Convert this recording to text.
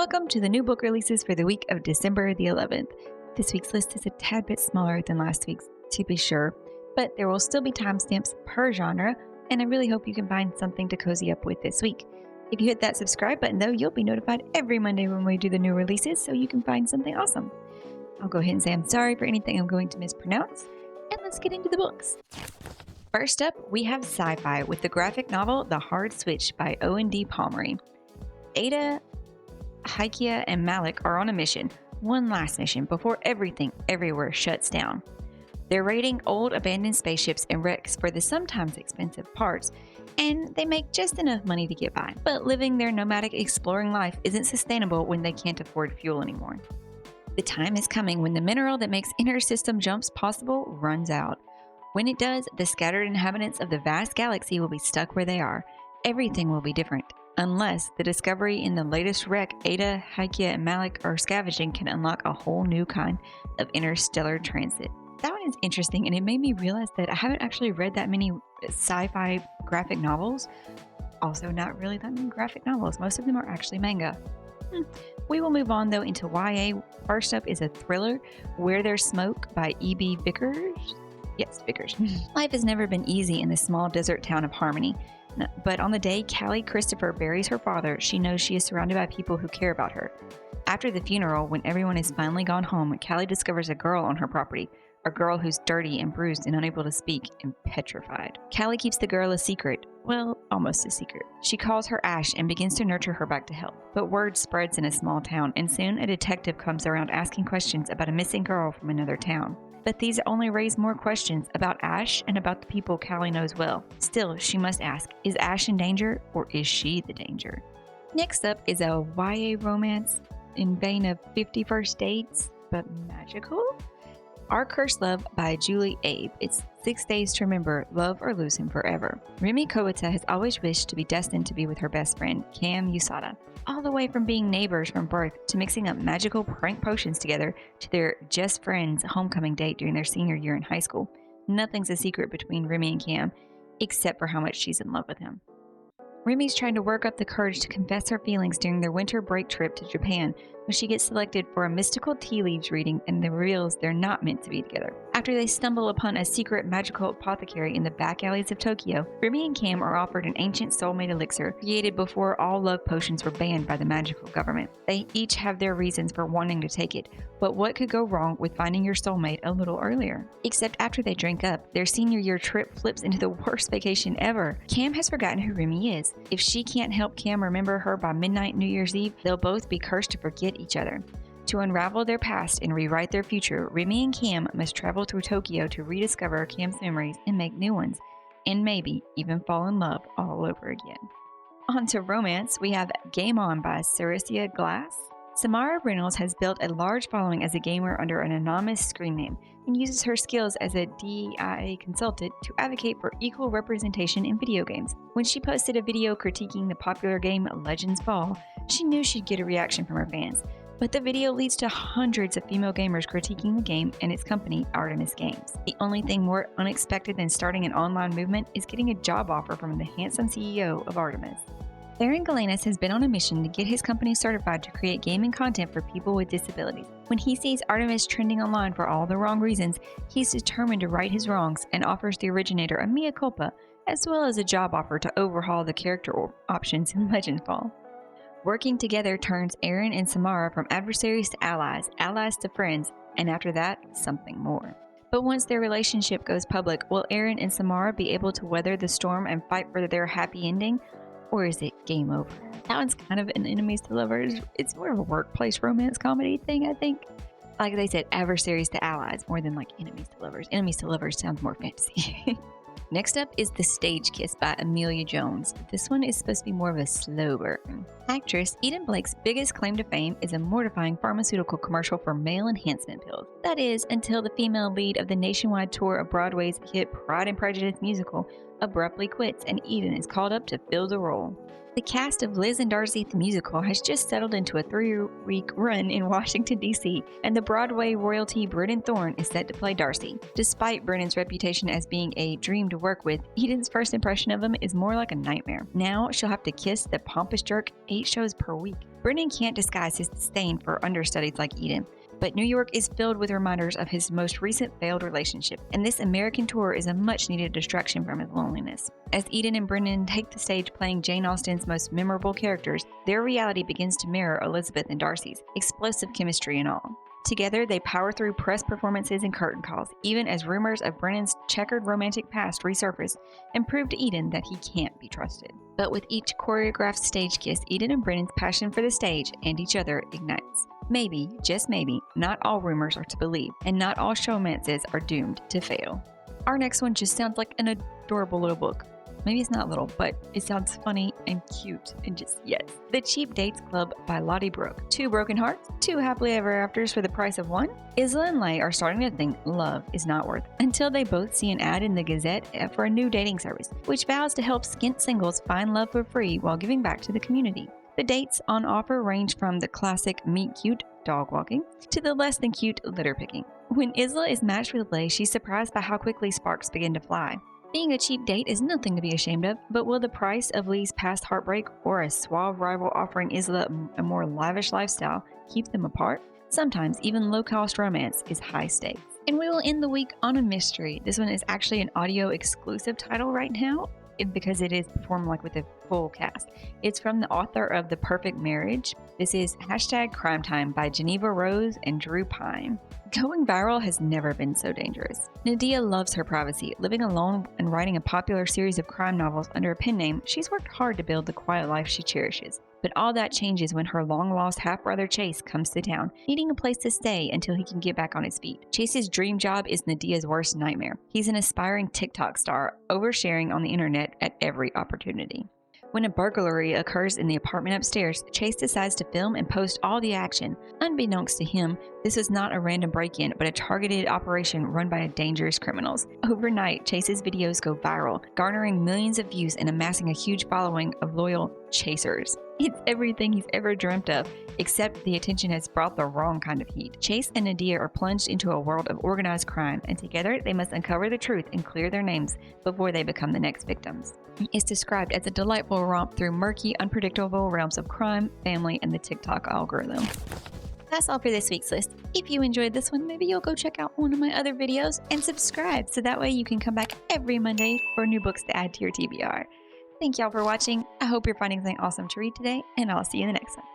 Welcome to the new book releases for the week of December the 11th. This week's list is a tad bit smaller than last week's, to be sure, but there will still be timestamps per genre, and I really hope you can find something to cozy up with this week. If you hit that subscribe button, though, you'll be notified every Monday when we do the new releases, so you can find something awesome. I'll go ahead and say I'm sorry for anything I'm going to mispronounce, and let's get into the books. First up, we have Sci-Fi with the graphic novel The Hard Switch by O.N.D. Palmery. Ada, Haikia, and Malik are on a mission, one last mission, before everything everywhere shuts down. They're raiding old abandoned spaceships and wrecks for the sometimes expensive parts, and they make just enough money to get by. But living their nomadic exploring life isn't sustainable when they can't afford fuel anymore. The time is coming when the mineral that makes inter-system jumps possible runs out. When it does, the scattered inhabitants of the vast galaxy will be stuck where they are. Everything will be different. Unless the discovery in the latest wreck Ada, Haikia, and Malik are scavenging can unlock a whole new kind of interstellar transit. That one is interesting, and it made me realize that I haven't actually read that many sci-fi graphic novels. Also, not really that many graphic novels. Most of them are actually manga. We will move on, though, into YA. First up is a thriller, Where There's Smoke by E.B. Vickers. Yes, Vickers. Life has never been easy in the small desert town of Harmony. But on the day Callie Christopher buries her father, she knows she is surrounded by people who care about her. After the funeral, when everyone has finally gone home, Callie discovers a girl on her property, a girl who's dirty and bruised and unable to speak and petrified. Callie keeps the girl a secret. Well, almost a secret. She calls her Ash and begins to nurture her back to health. But word spreads in a small town, and soon a detective comes around asking questions about a missing girl from another town. But these only raise more questions about Ash and about the people Callie knows well. Still, she must ask, is Ash in danger, or is she the danger? Next up is a YA romance in vein of 50 First Dates, but magical? Our Cursed Love by Julie Abe. It's 6 days to remember, love or lose him forever. Rimi Kowata has always wished to be destined to be with her best friend, Cam Usada. All the way from being neighbors from birth to mixing up magical prank potions together to their just friends homecoming date during their senior year in high school. Nothing's a secret between Rimi and Cam, except for how much she's in love with him. Rimi's trying to work up the courage to confess her feelings during their winter break trip to Japan when she gets selected for a mystical tea leaves reading and reveals they're not meant to be together. After they stumble upon a secret magical apothecary in the back alleys of Tokyo, Rimi and Cam are offered an ancient soulmate elixir created before all love potions were banned by the magical government. They each have their reasons for wanting to take it, but what could go wrong with finding your soulmate a little earlier? Except after they drink up, their senior year trip flips into the worst vacation ever. Cam has forgotten who Rimi is. If she can't help Cam remember her by midnight New Year's Eve, they'll both be cursed to forget each other. To unravel their past and rewrite their future, Rimi and Cam must travel through Tokyo to rediscover Cam's memories and make new ones, and maybe even fall in love all over again. On to romance, we have Game On by Sarisia Glass. Samara Reynolds has built a large following as a gamer under an anonymous screen name and uses her skills as a DIA consultant to advocate for equal representation in video games. When she posted a video critiquing the popular game Legends Fall, she knew she'd get a reaction from her fans. But the video leads to hundreds of female gamers critiquing the game and its company, Artemis Games. The only thing more unexpected than starting an online movement is getting a job offer from the handsome CEO of Artemis. Aaron Galanis has been on a mission to get his company certified to create gaming content for people with disabilities. When he sees Artemis trending online for all the wrong reasons, he's determined to right his wrongs and offers the originator a mea culpa, as well as a job offer to overhaul the character options in Legends Fall. Working together turns Aaron and Samara from adversaries to allies, allies to friends, and after that, something more. But once their relationship goes public, will Aaron and Samara be able to weather the storm and fight for their happy ending? Or is it game over? That one's kind of an enemies to lovers. It's more of a workplace romance comedy thing, I think. Like they said, adversaries to allies, more than like enemies to lovers. Enemies to lovers sounds more fantasy. Next up is The Stage Kiss by Amelia Jones. This one is supposed to be more of a slow burn. Actress Eden Blake's biggest claim to fame is a mortifying pharmaceutical commercial for male enhancement pills. That is, until the female lead of the nationwide tour of Broadway's hit Pride and Prejudice musical abruptly quits and Eden is called up to fill the role. The cast of Liz and Darcy the musical has just settled into a 3-week run in Washington, D.C., and the Broadway royalty Brennan Thorne is set to play Darcy. Despite Brennan's reputation as being a dream to work with, Eden's first impression of him is more like a nightmare. Now she'll have to kiss the pompous jerk 8 shows per week. Brennan can't disguise his disdain for understudies like Eden, but New York is filled with reminders of his most recent failed relationship, and this American tour is a much-needed distraction from his loneliness. As Eden and Brennan take the stage playing Jane Austen's most memorable characters, their reality begins to mirror Elizabeth and Darcy's, explosive chemistry and all. Together, they power through press performances and curtain calls, even as rumors of Brennan's checkered romantic past resurface and prove to Eden that he can't be trusted. But with each choreographed stage kiss, Eden and Brennan's passion for the stage and each other ignites. Maybe, just maybe, not all rumors are to believe, and not all showmances are doomed to fail. Our next one just sounds like an adorable little book. Maybe it's not little, but it sounds funny and cute and just yes. The Cheap Dates Club by Lottie Brooke. 2 broken hearts, 2 happily ever afters for the price of 1. Isla and Lay are starting to think love is not worth until they both see an ad in the Gazette for a new dating service, which vows to help skint singles find love for free while giving back to the community. The dates on offer range from the classic meet cute dog walking to the less than cute litter picking. When Isla is matched with Lay, she's surprised by how quickly sparks begin to fly. Being a cheap date is nothing to be ashamed of, but will the price of Lee's past heartbreak or a suave rival offering Isla a more lavish lifestyle keep them apart? Sometimes even low-cost romance is high stakes. And we will end the week on a mystery. This one is actually an audio exclusive title right now because it is performed like with a full cast. It's from the author of The Perfect Marriage. This is #Crime Time by Geneva Rose and Drew Pine. Going viral has never been so dangerous. Nadia loves her privacy. Living alone and writing a popular series of crime novels under a pen name, she's worked hard to build the quiet life she cherishes. But all that changes when her long-lost half-brother Chase comes to town, needing a place to stay until he can get back on his feet. Chase's dream job is Nadia's worst nightmare. He's an aspiring TikTok star, oversharing on the internet at every opportunity. When a burglary occurs in the apartment upstairs, Chase decides to film and post all the action. Unbeknownst to him, this is not a random break-in, but a targeted operation run by dangerous criminals. Overnight, Chase's videos go viral, garnering millions of views and amassing a huge following of loyal chasers. It's everything he's ever dreamt of, except the attention has brought the wrong kind of heat. Chase and Nadia are plunged into a world of organized crime, and together they must uncover the truth and clear their names before they become the next victims. It's described as a delightful romp through murky, unpredictable realms of crime, family, and the TikTok algorithm. That's all for this week's list. If you enjoyed this one, maybe you'll go check out one of my other videos and subscribe so that way you can come back every Monday for new books to add to your TBR. Thank y'all for watching. I hope you're finding something awesome to read today, and I'll see you in the next one.